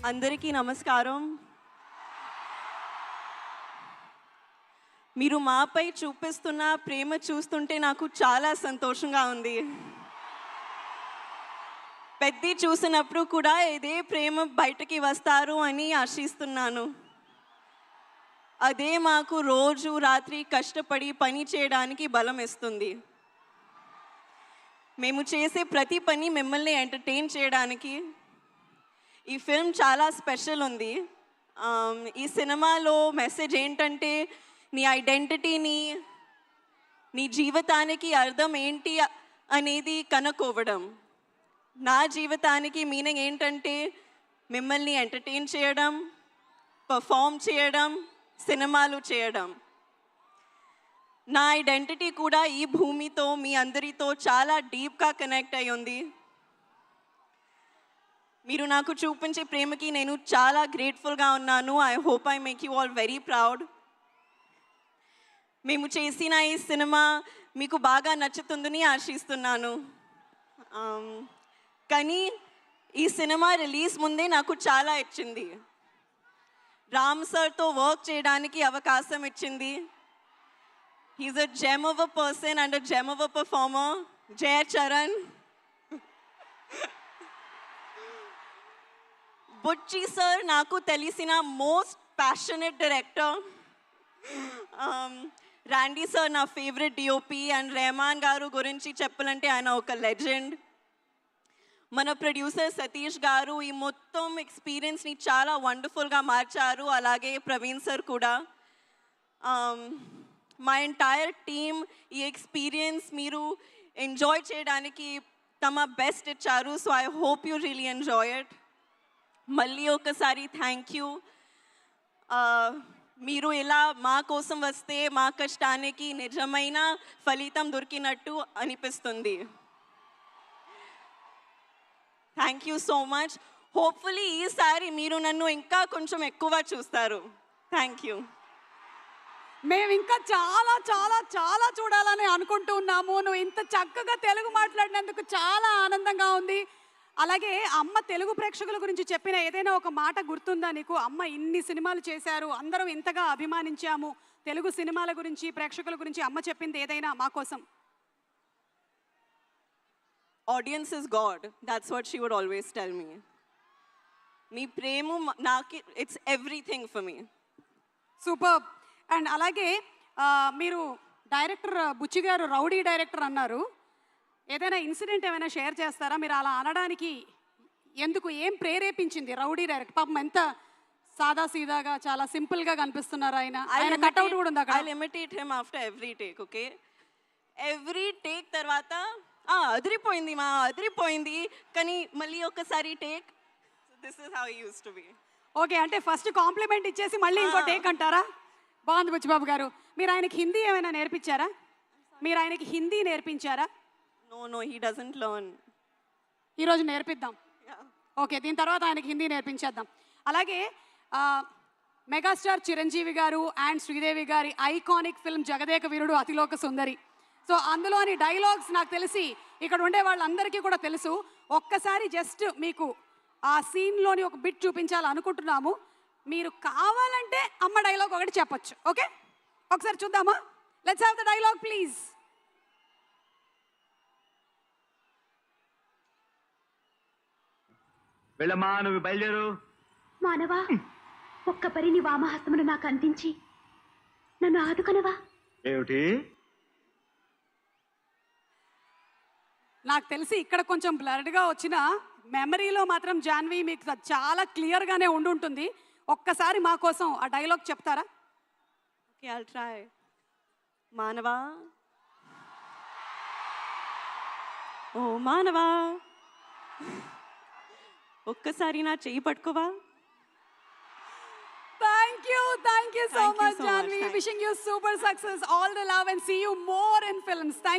అందరికీ నమస్కారం. మీరు మాపై చూపిస్తున్న ప్రేమ చూస్తుంటే నాకు చాలా సంతోషంగా ఉంది. పెద్ది చూసినప్పుడు కూడా ఇదే ప్రేమ బయటికి వస్తారు అని ఆశిస్తున్నాను. అదే మాకు రోజు రాత్రి కష్టపడి పని చేయడానికి బలం ఇస్తుంది. మేము చేసే ప్రతి పని మిమ్మల్ని ఎంటర్టైన్ చేయడానికి. ఈ ఫిల్మ్ చాలా స్పెషల్ ఉంది. ఈ సినిమాలో మెసేజ్ ఏంటంటే నీ ఐడెంటిటీని, నీ జీవితానికి అర్థం ఏంటి అనేది కనుక్కోవడం. నా జీవితానికి మీనింగ్ ఏంటంటే మిమ్మల్ని ఎంటర్టైన్ చేయడం, పర్ఫామ్ చేయడం, సినిమాలు చేయడం. నా ఐడెంటిటీ కూడా ఈ భూమితో, మీ అందరితో చాలా డీప్గా కనెక్ట్ అయి ఉంది. మీరు నాకు చూపించే ప్రేమకి నేను చాలా గ్రేట్ఫుల్గా ఉన్నాను. I hope I make you all very proud. మేము చేసిన ఈ సినిమా మీకు బాగా నచ్చుతుందని ఆశిస్తున్నాను. కానీ ఈ సినిమా రిలీజ్ ముందే నాకు చాలా ఇచ్చింది. రామ్ సార్తో వర్క్ చేయడానికి అవకాశం ఇచ్చింది. He's a gem of a person and a gem of a performer. Jaya Charan. Buchi sir నాకు తెలిసిన most passionate director. Randy sir నా favourite DOP. And Rahman garu గురించి చెప్పాలంటే ఆయన ఒక లెజెండ్. మన ప్రొడ్యూసర్ సతీష్ గారు ఈ మొత్తం ఎక్స్పీరియన్స్ని చాలా వండర్ఫుల్గా మార్చారు. అలాగే ప్రవీణ్ సార్ కూడా. మా ఎంటైర్ టీమ్ ఈ ఎక్స్పీరియన్స్ మీరు ఎంజాయ్ చేయడానికి తమ బెస్ట్ ఇచ్చారు. So I hope you really enjoy it. మళ్ళీ ఒకసారి థ్యాంక్ యూ. మీరు ఇలా మా కోసం వస్తే మా కష్టానికి నిజమైన ఫలితం దొరికినట్టు అనిపిస్తుంది. Thank you so much. Hopefully ఈసారి మీరు నన్ను ఇంకా కొంచెం ఎక్కువ చూస్తారు. Thank you. మేము ఇంకా చాలా చాలా చాలా చూడాలని అనుకుంటూ ఉన్నాము. నువ్వు ఇంత చక్కగా తెలుగు మాట్లాడినందుకు చాలా ఆనందంగా ఉంది. అలాగే అమ్మ తెలుగు ప్రేక్షకుల గురించి చెప్పిన ఏదైనా ఒక మాట గుర్తుందా నీకు? అమ్మ ఇన్ని సినిమాలు చేశారు, అందరం ఇంతగా అభిమానించాము, తెలుగు సినిమాల గురించి, ప్రేక్షకుల గురించి అమ్మ చెప్పింది ఏదైనా మా కోసం? Audience is God. That's what she would always tell me. మీ ప్రేమ నాకు it's everything for me. Super. And అలాగే మీరు డైరెక్టర్ బుచ్చి గారు రౌడీ డైరెక్టర్ అన్నారు. ఏదైనా ఇన్సిడెంట్ ఏమైనా షేర్ చేస్తారా? మీరు అలా అనడానికి ఎందుకు, ఏం ప్రేరేపించింది రౌడీ డైరెక్టర్? పాపం ఎంత సాదా సీదాగా చాలా సింపుల్గా కనిపిస్తున్నారు ఆయన. ఆయన కట్అవుట్ కూడా ఉంది అక్కడ. I imitate him after every take. Okay, every take తర్వాత అదిరిపోయింది అదిరిపోయింది, కానీ మళ్ళీ ఒకసారి take. This is how he used to be. Okay, అంటే ఫస్ట్ కాంప్లిమెంట్ ఇచ్చేసి మళ్ళీ ఇంకో టేక్ అంటారా? బాగుంది బుచ్చిబాబు గారు. మీరు ఆయనకి హిందీ ఏమైనా నేర్పించారా? మీరు ఆయనకి Hindi నేర్పించారా? No, he doesn't learn. ఈరోజు నేర్పిద్దాం. ఓకే, దీని తర్వాత ఆయనకి హిందీ నేర్పించేద్దాం. అలాగే మెగాస్టార్ చిరంజీవి గారు అండ్ శ్రీదేవి గారి iconic film Jagadeka Veerudu Athiloka Sundari. So అందులోని డైలాగ్స్ నాకు తెలిసి ఇక్కడ ఉండే వాళ్ళందరికీ కూడా తెలుసు. ఒక్కసారి జస్ట్ మీకు ఆ సీన్లోని ఒక బిట్ చూపించాలనుకుంటున్నాము. మీరు కావాలంటే అమ్మ డైలాగ్ ఒకటి చెప్పొచ్చు. ఓకే, ఒకసారి చూద్దామా? Let's have the dialogue please. వెళ్ళమ్మా, నువ్వు బయలుదేరు. మానవా, ఒక్క పరి నీ వామహస్తమును నాకు అందించి నన్ను ఆదుకొనవా? ఏమిటి? నాకు తెలిసి ఇక్కడ కొంచెం బ్లర్డ్గా వచ్చిన మెమరీలో మాత్రం జాన్వి మీకు చాలా క్లియర్గానే ఉండుంటుంది. ఒక్కసారి మా కోసం ఆ డైలాగ్ చెప్తారా? Okay, I'll try. మానవా, ఓ మానవా, ఒక్కసారి నా చెయ్యి పట్టుకోవా? Thank you so Thank you much, so Janvi. much. Wishing you super success, all the love, and see you more in films. Thank